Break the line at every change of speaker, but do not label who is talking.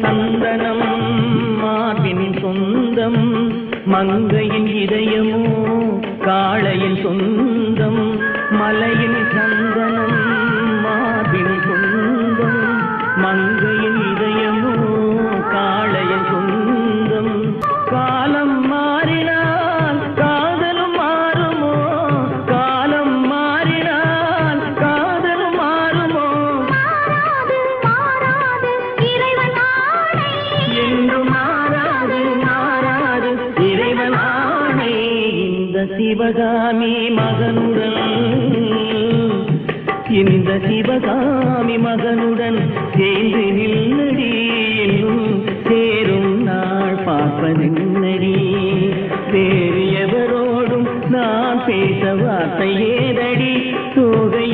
சந்தனம் மார்பின் சொந்தம் மங்கையின் இதயமோ காளையின் சொந்தம் மலையின் சந்தனம் மார்பின் சொந்தம் மங்கையின் இதயமோ காளையின் சொந்தம் காலம் மாறினால் காதலும் மாறுமோ காலம் மாறினால் காதலும் மாறுமோ
மாறாது இறைவன் ஆணை
என்று மாறாது மாறாது இறைவன் ஆணை இந்த சிவகாமி மகனுடன் சேர்ந்து நில்லடி என்னும் சேரும் நாள் பார்ப்பதென்னடி வேறு எவரோடும் நான் பேச வார்த்தை ஏதடி தோகை